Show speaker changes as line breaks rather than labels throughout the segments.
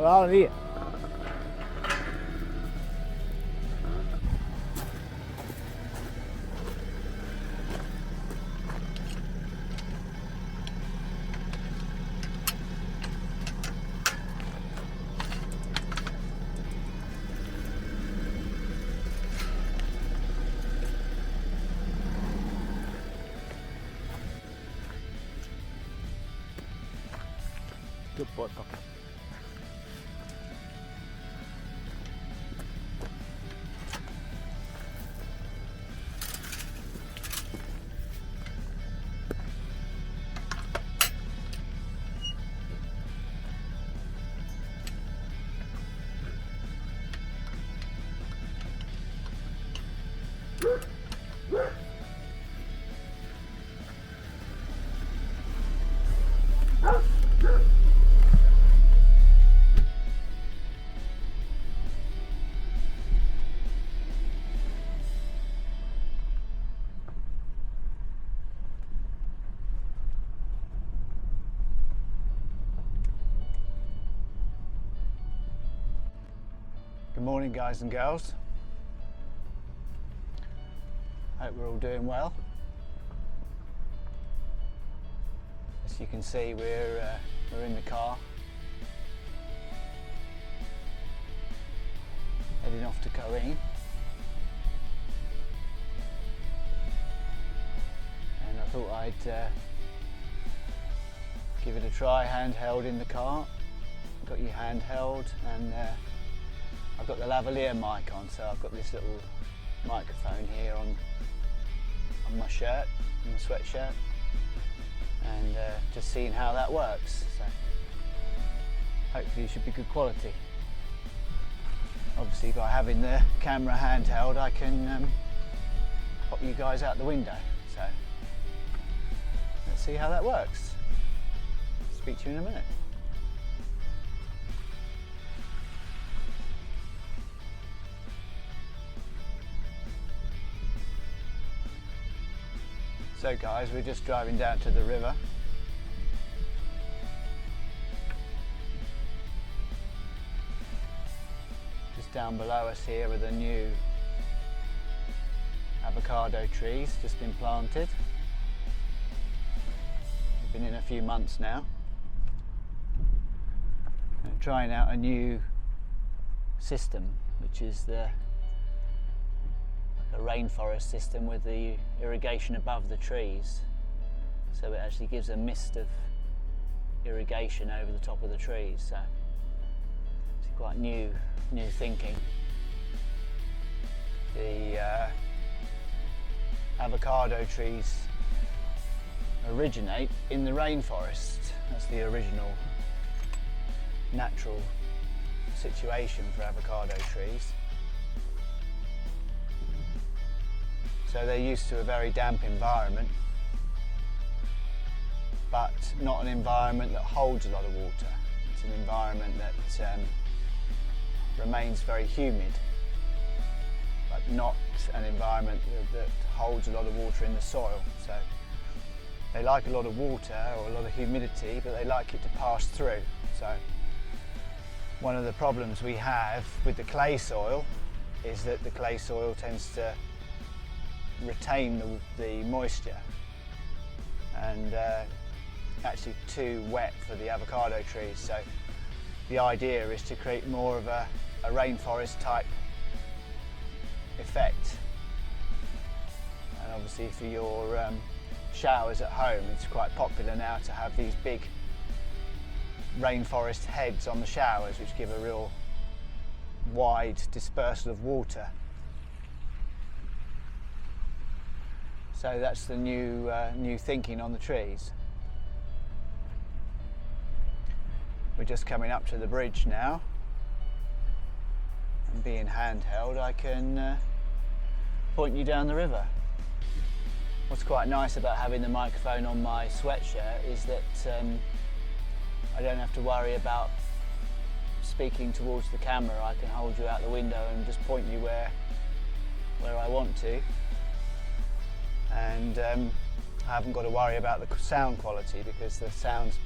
cada día. Good boy, Papa. Good morning, guys and girls. Hope we're all doing well. As you can see, we're in the car, heading off to Coín. And I thought I'd give it a try, handheld in the car. Got you handheld, and I've got the lavalier mic on, so I've got this little microphone here on my shirt, on the sweatshirt, and just seeing how that works. So hopefully it should be good quality. Obviously, by having the camera handheld, I can pop you guys out the window. So let's see how that works. Speak to you in a minute. So guys, we're just driving down to the river. Just down below us here are the new avocado trees just been planted. They've been in a few months now. And trying out a new system, which is a rainforest system with the irrigation above the trees, so it actually gives a mist of irrigation over the top of the trees. So it's quite new thinking. The avocado trees originate in the rainforest. That's the original natural situation for avocado trees. So they're used to a very damp environment, but not an environment that holds a lot of water. It's an environment that remains very humid, but not an environment that holds a lot of water in the soil. So they like a lot of water or a lot of humidity, but they like it to pass through. So one of the problems we have with the clay soil is that the clay soil tends to retain the moisture, and actually too wet for the avocado trees. So the idea is to create more of a rainforest type effect. And obviously for your showers at home, it's quite popular now to have these big rainforest heads on the showers, which give a real wide dispersal of water. So that's the new thinking on the trees. We're just coming up to the bridge now, and being handheld, I can point you down the river. What's quite nice about having the microphone on my sweatshirt is that I don't have to worry about speaking towards the camera. I can hold you out the window and just point you where I want to. And I haven't got to worry about the sound quality, because the sound's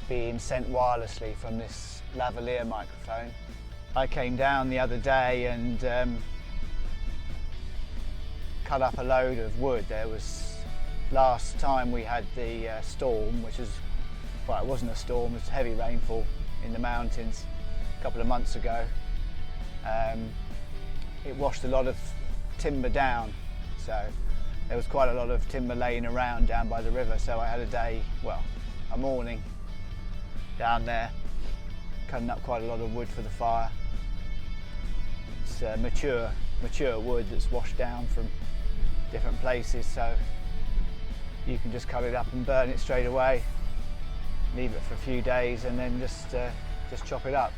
being sent wirelessly from this lavalier microphone. I came down the other day and cut up a load of wood. There was, last time we had the storm, which was, well, it wasn't a storm, it was heavy rainfall in the mountains a couple of months ago. It washed a lot of timber down, so there was quite a lot of timber laying around down by the river, so I had a day, well, a morning down there cutting up quite a lot of wood for the fire. It's mature wood that's washed down from different places, so you can just cut it up and burn it straight away, leave it for a few days and then just chop it up.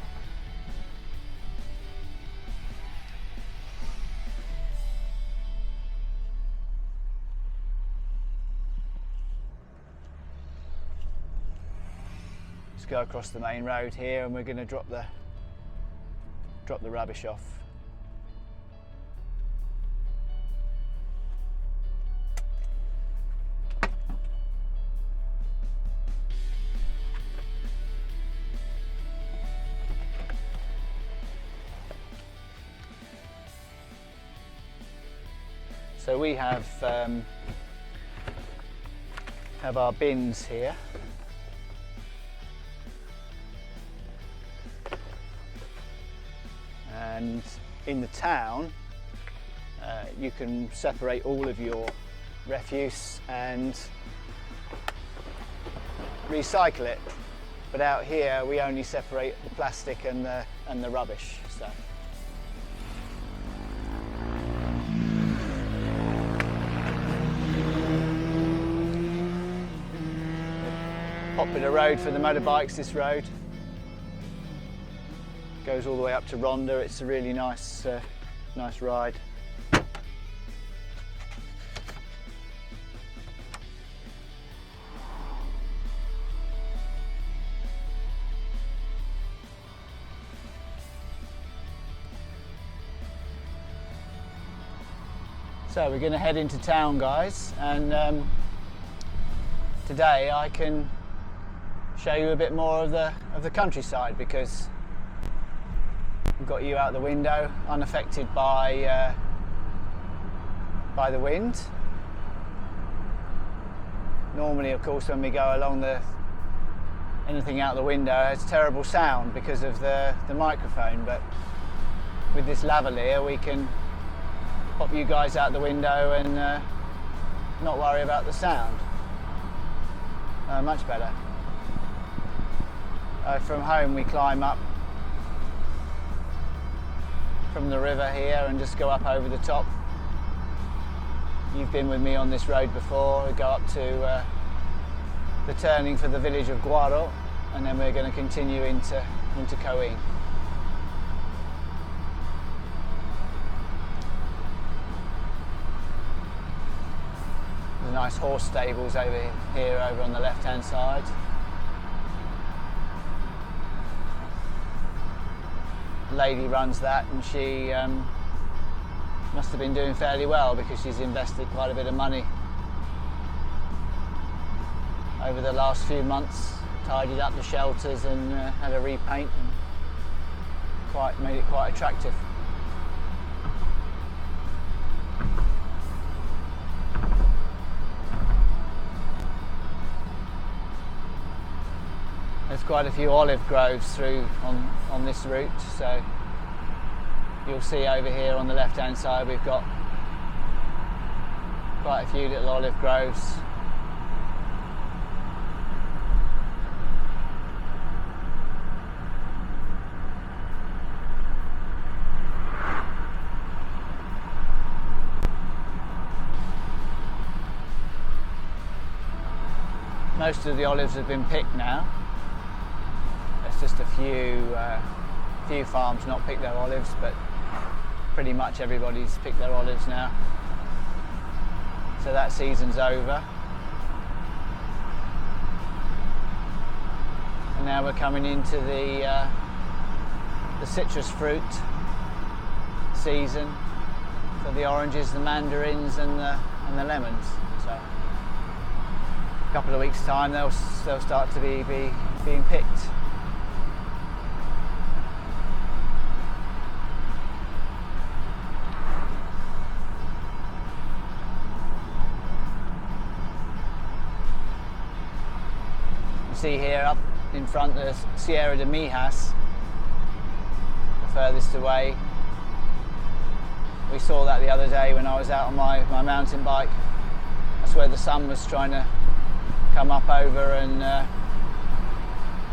Just go across the main road here and we're going to drop the rubbish off. So we have our bins here. And in the town, you can separate all of your refuse and recycle it. But out here, we only separate the plastic and the rubbish stuff. Popular road for the motorbikes, this road. Goes all the way up to Ronda. It's a really nice ride. So we're going to head into town, guys, and today I can show you a bit more of the countryside, because we've got you out the window, unaffected by the wind. Normally, of course, when we go along anything out the window, it's terrible sound because of the microphone. But with this lavalier, we can pop you guys out the window and not worry about the sound. Much better. From home, we climb up from the river here and just go up over the top. You've been with me on this road before. We go up to the turning for the village of Guaro, and then we're going to continue into Coín. There's nice horse stables over here, over on the left-hand side. Lady runs that, and she must have been doing fairly well because she's invested quite a bit of money over the last few months, tidied up the shelters and had a repaint and made it quite attractive. There's quite a few olive groves through on this route, so you'll see over here on the left hand side we've got quite a few little olive groves. Most of the olives have been picked now. Just a few farms not picked their olives, but pretty much everybody's picked their olives now. So that season's over. And now we're coming into the citrus fruit season for the oranges, the mandarins and the lemons. So a couple of weeks' time they'll start to be being picked. see here up in front, the Sierra de Mijas, the furthest away. We saw that the other day when I was out on my mountain bike. That's where the sun was trying to come up over and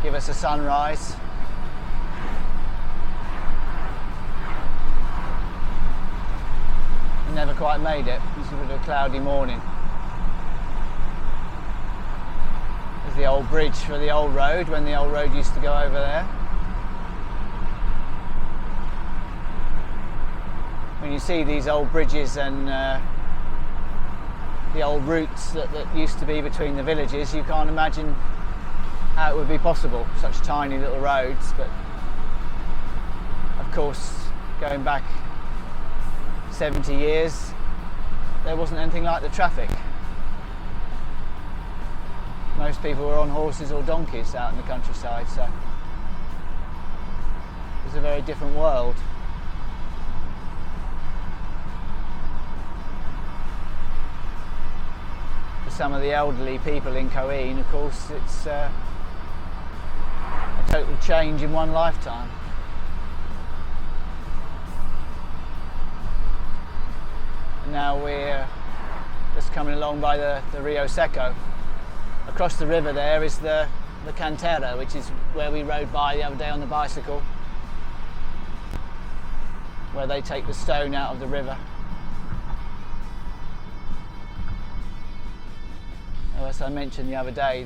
give us a sunrise. We never quite made it. It was a cloudy morning. There's the old bridge for the old road, when the old road used to go over there. When you see these old bridges and the old routes that used to be between the villages, you can't imagine how it would be possible, such tiny little roads. But of course, going back 70 years, there wasn't anything like the traffic. Most people were on horses or donkeys out in the countryside, so it was a very different world. For some of the elderly people in Coín, of course, it's a total change in one lifetime. And now we're just coming along by the Rio Seco. Across the river there is the Cantera, which is where we rode by the other day on the bicycle, where they take the stone out of the river. As I mentioned the other day,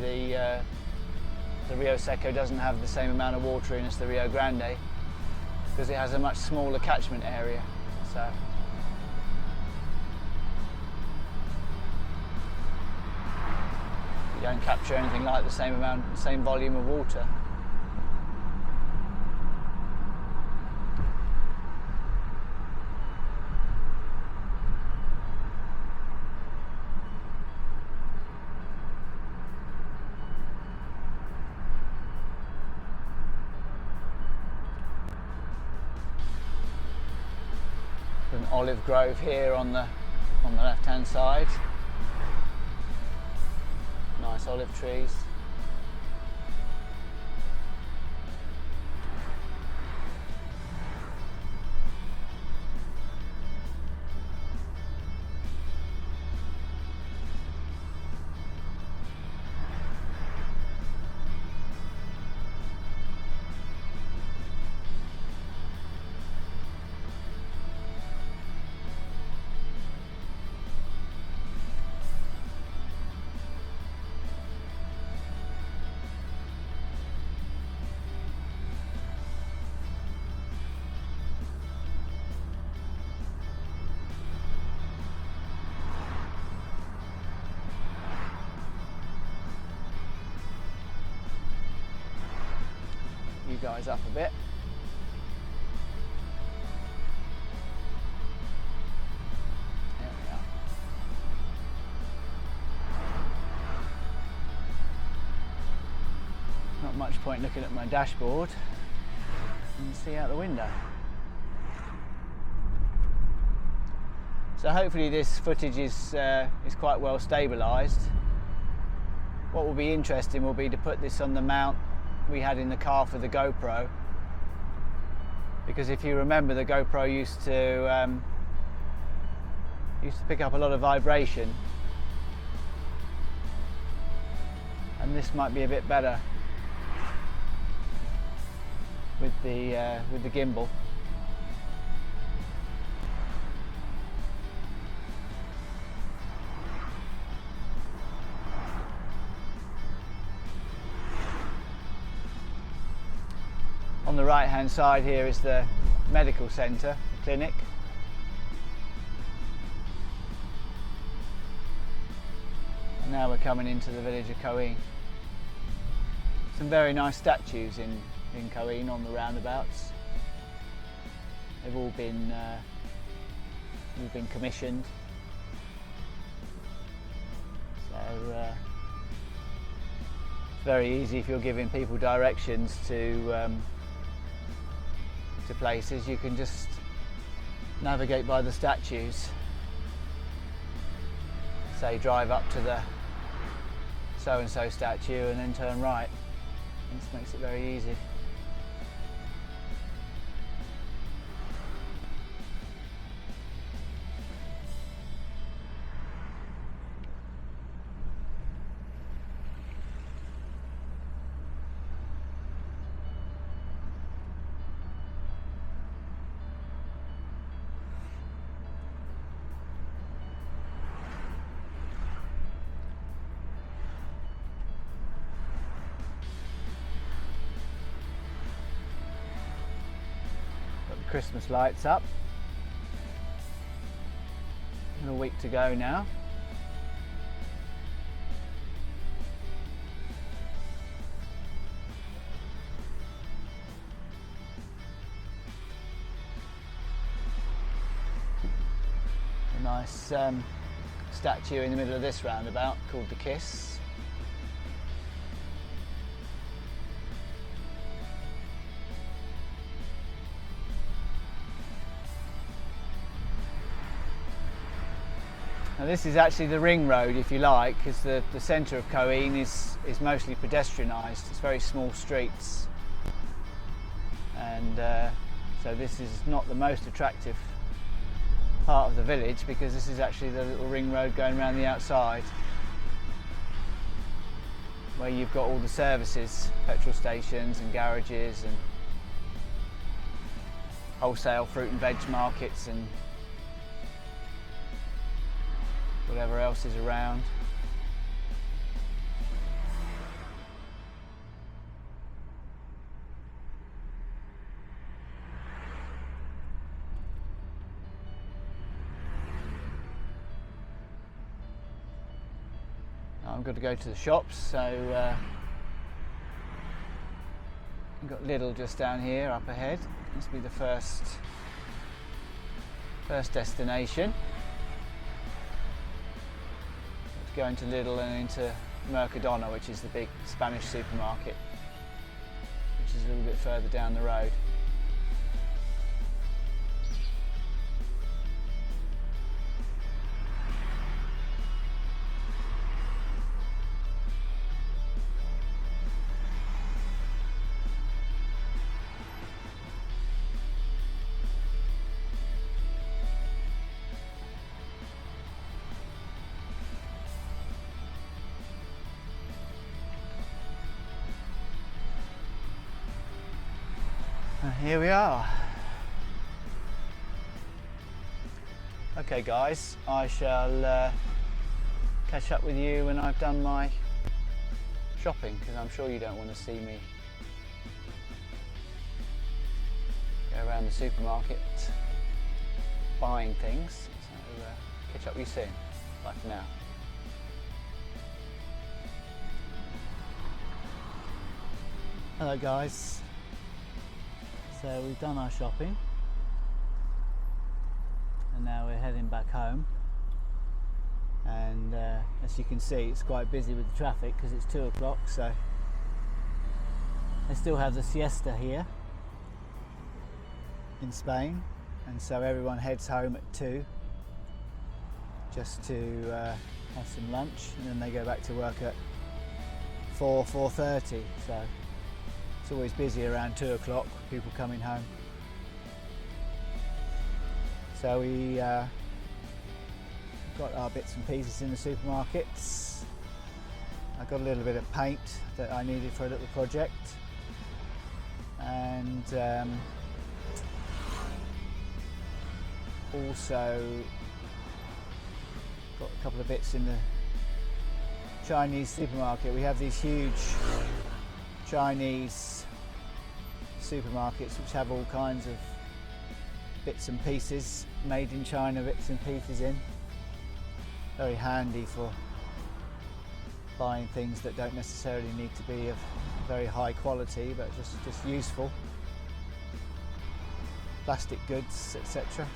the Rio Seco doesn't have the same amount of water in as the Rio Grande because it has a much smaller catchment area. So you don't capture anything like the same volume of water. An olive grove here on the left-hand side. Nice olive trees. You guys up a bit. There we are. Not much point looking at my dashboard and see out the window. So hopefully this footage is quite well stabilised. What will be interesting will be to put this on the mount we had in the car for the GoPro, because if you remember, the GoPro used to pick up a lot of vibration, and this might be a bit better with the gimbal. On the right hand side here is the medical centre, the clinic. And now we're coming into the village of Coín. Some very nice statues in Coín on the roundabouts. They've all been commissioned. So it's very easy if you're giving people directions to places. You can just navigate by the statues. Say drive up to the so-and-so statue and then turn right. This makes it very easy. Christmas lights up. A week to go now. A nice statue in the middle of this roundabout called the Kiss. Now this is actually the ring road, if you like, because the centre of Coín is mostly pedestrianised. It's very small streets, and so this is not the most attractive part of the village, because this is actually the little ring road going around the outside, where you've got all the services, petrol stations and garages and wholesale fruit and veg markets and whatever else is around. I'm going to go to the shops, so we've got Lidl just down here up ahead. This will be the first destination. Going to Lidl and into Mercadona, which is the big Spanish supermarket, which is a little bit further down the road. Here we are. Okay guys, I shall catch up with you when I've done my shopping, because I'm sure you don't want to see me go around the supermarket buying things. So catch up with you soon. Bye for now. Hello guys. So we've done our shopping and now we're heading back home, and as you can see it's quite busy with the traffic because it's 2 o'clock, so they still have the siesta here in Spain, and so everyone heads home at 2 just to have some lunch, and then they go back to work at 4:30. So it's always busy around 2 o'clock, people coming home. So we got our bits and pieces in the supermarkets. I got a little bit of paint that I needed for a little project, and also got a couple of bits in the Chinese supermarket. We have these huge Chinese supermarkets which have all kinds of bits and pieces, made in China bits and pieces in. Very handy for buying things that don't necessarily need to be of very high quality, but just useful. Plastic goods, etc.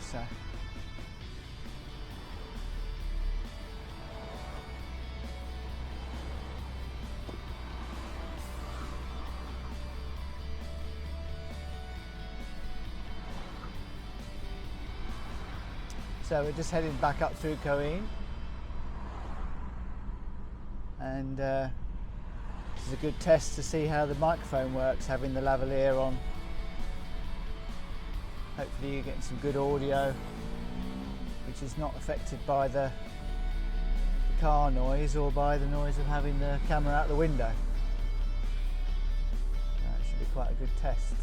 So we're just heading back up through Coín. and this is a good test to see how the microphone works, having the lavalier on. Hopefully you're getting some good audio which is not affected by the car noise or by the noise of having the camera out the window. That should be quite a good test.